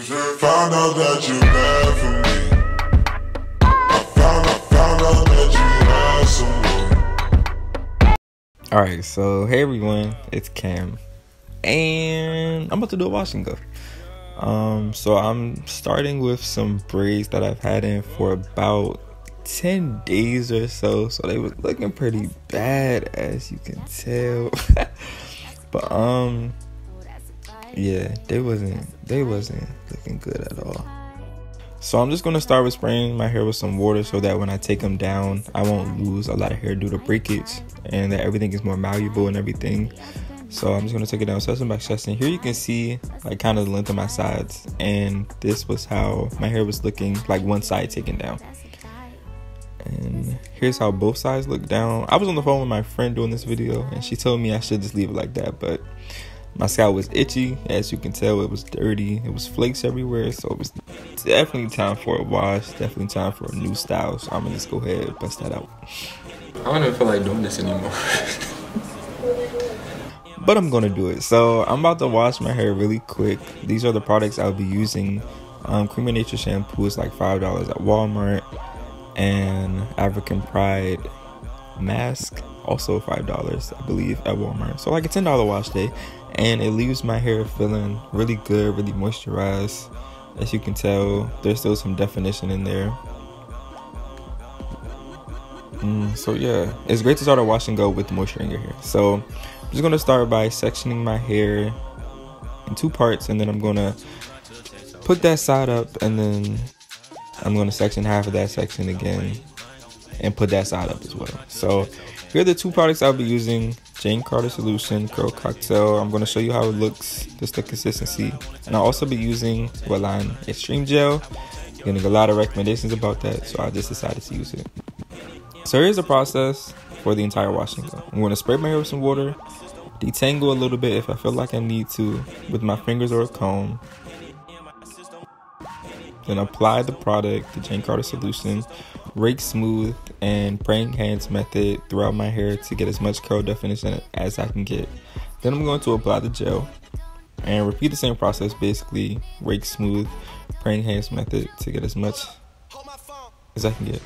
Found out that you bad for me. I found out that you had someone. Alright, so hey everyone, it's Cam. And I'm about to do a wash and go. So I'm starting with some braids that I've had in for about 10 days or so. So they was looking pretty bad, as you can tell. But yeah, they wasn't looking good at all. So I'm just gonna start with spraying my hair with some water so that when I take them down, I won't lose a lot of hair due to breakage, and that everything is more malleable and everything. So I'm just gonna take it down section by section. Here you can see like kind of the length of my sides, and this was how my hair was looking, like one side taken down. And here's how both sides look down. I was on the phone with my friend doing this video, and she told me I should just leave it like that, but my scalp was itchy. As you can tell, it was dirty. It was flakes everywhere. So it was definitely time for a wash. Definitely time for a new style. So I'm gonna just go ahead and bust that out. I don't even feel like doing this anymore. But I'm gonna do it. So I'm about to wash my hair really quick. These are the products I'll be using. Cream of Nature shampoo is like $5 at Walmart. And African Pride mask, also $5 I believe at Walmart. So like a $10 wash day. And it leaves my hair feeling really good, really moisturized. As you can tell, there's still some definition in there. So yeah, it's great to start a wash and go with moisture in your hair. So I'm just gonna start by sectioning my hair in two parts, and then I'm gonna put that side up, and then I'm gonna section half of that section again and put that side up as well. So here are the two products I'll be using. Jane Carter Solution Curl Cocktail. I'm going to show you how it looks, just the consistency. And I'll also be using Line Xtreme Gel. I'm getting a lot of recommendations about that, so I just decided to use it. So here's the process for the entire washing. I'm going to spray my hair with some water, detangle a little bit if I feel like I need to with my fingers or a comb. Then apply the product, the Jane Carter Solution, rake smooth, and praying hands method throughout my hair to get as much curl definition as I can get. Then I'm going to apply the gel and repeat the same process, basically rake smooth, praying hands method to get as much as I can get.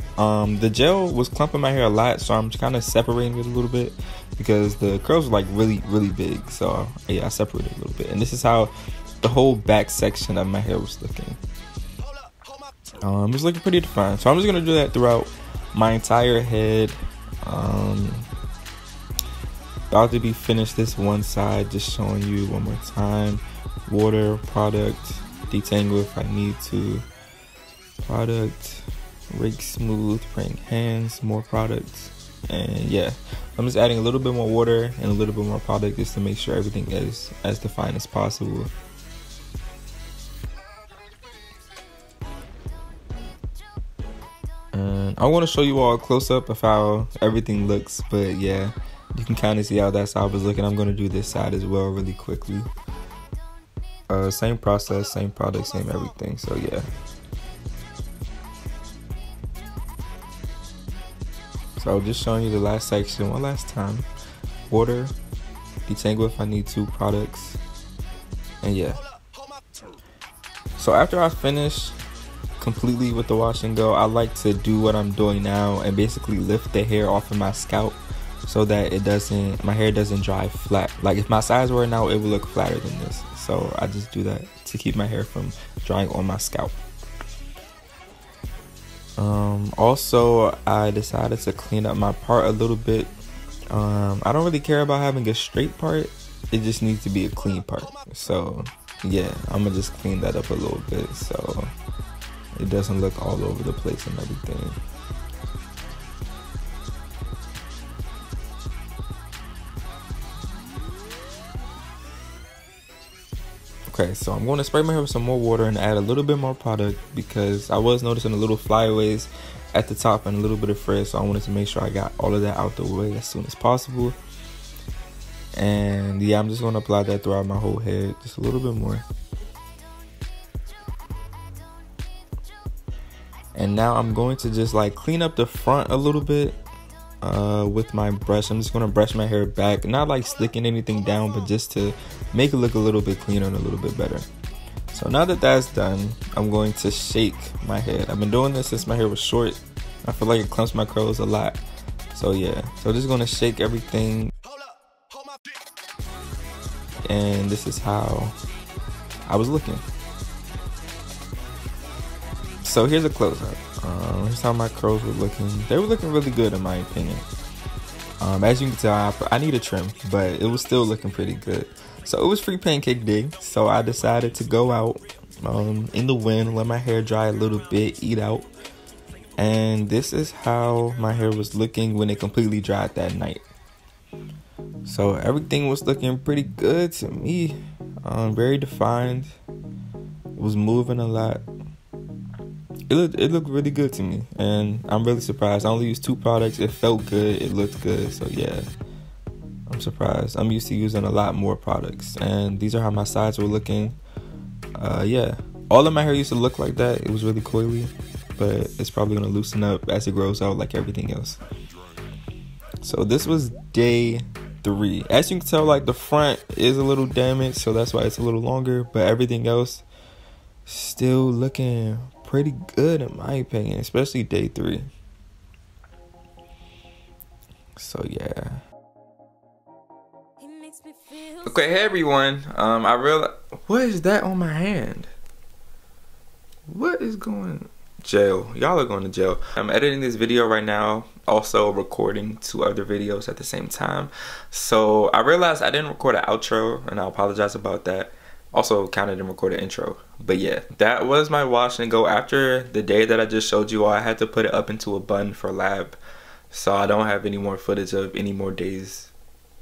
The gel was clumping my hair a lot, so I'm kind of separating it a little bit because the curls were like really big. So yeah, I separated it a little bit, and this is how the whole back section of my hair was looking. It's looking pretty defined, so I'm just gonna do that throughout my entire head. About to be finished this one side, just showing you one more time. Water, product, detangle if I need to, product, rake smooth, praying hands, more products, and yeah, I'm just adding a little bit more water and a little bit more product just to make sure everything is as defined as possible. And I want to show you all a close-up of how everything looks, but yeah, you can kind of see how that side was looking. I'm going to do this side as well really quickly. Same process, same product, same everything, so yeah. So just showing you the last section one last time. Water, detangle if I need to, products, and yeah. So after I finish completely with the wash and go, I like to do what I'm doing now and basically lift the hair off of my scalp so that my hair doesn't dry flat. Like if my sides were now, it would look flatter than this. So I just do that to keep my hair from drying on my scalp. Also, I decided to clean up my part a little bit. I don't really care about having a straight part. It just needs to be a clean part. So yeah, I'm gonna just clean that up a little bit so it doesn't look all over the place and everything. Okay, so I'm going to spray my hair with some more water and add a little bit more product because I was noticing a little flyaways at the top and a little bit of frizz, so I wanted to make sure I got all of that out the way as soon as possible. And yeah, I'm just going to apply that throughout my whole head, just a little bit more. And now I'm going to just like clean up the front a little bit with my brush. I'm just going to brush my hair back, not like slicking anything down, but just to make it look a little bit cleaner and a little bit better. So So now that that's done, I'm going to shake my head. I've been doing this since my hair was short. I feel like it clumps my curls a lot. So yeah, so just gonna shake everything. And this is how I was looking. So here's a close-up. Here's how my curls were looking. They were looking really good in my opinion. As you can tell, I need a trim, but it was still looking pretty good. So it was free pancake day, so I decided to go out in the wind, let my hair dry a little bit, eat out. And this is how my hair was looking when it completely dried that night. So everything was looking pretty good to me. Very defined. It was moving a lot. It looked really good to me, and I'm really surprised. I only used 2 products. It felt good. It looked good. So yeah, I'm surprised. I'm used to using a lot more products, and these are how my sides were looking. Yeah, all of my hair used to look like that. It was really coily, but it's probably gonna loosen up as it grows out, like everything else. So this was day 3. As you can tell, like the front is a little damaged, so that's why it's a little longer. But everything else still looking pretty good in my opinion, especially day 3. So yeah. Okay, hey everyone. I realized, what is that on my hand? What is going? Jail. Y'all are going to jail. I'm editing this video right now, also recording 2 other videos at the same time. So I realized I didn't record an outro, and I apologize about that. Also counted and recorded intro. But yeah, that was my wash and go. After the day that I just showed you all, I had to put it up into a bun for lab, so I don't have any more footage of any more days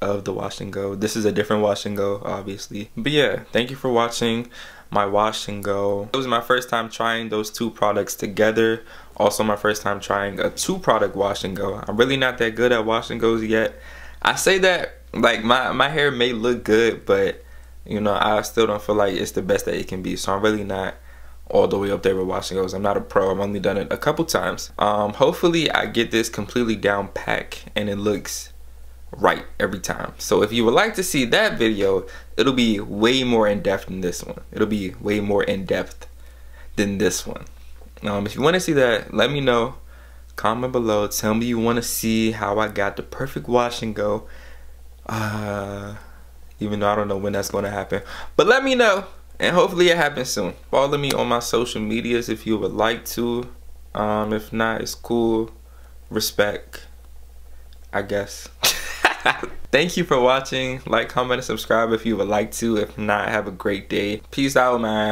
of the wash and go. This is a different wash and go, obviously. But yeah, thank you for watching my wash and go. It was my first time trying those 2 products together. Also my first time trying a 2-product wash and go. I'm really not that good at wash and goes yet. I say that like my hair may look good, but you know, I still don't feel like it's the best that it can be. So I'm really not all the way up there with wash and goes. I'm not a pro. I've only done it a couple times. Hopefully I get this completely down pack and it looks right every time. So if you would like to see that video, it'll be way more in depth than this one. It'll be way more in depth than this one. If you want to see that, let me know. Comment below. Tell me you want to see how I got the perfect wash and go. Even though I don't know when that's going to happen, but let me know, and hopefully it happens soon. Follow me on my social medias if you would like to. If not, it's cool. Respect, I guess. Thank you for watching. Like, comment, and subscribe if you would like to. If not, have a great day. Peace out, man.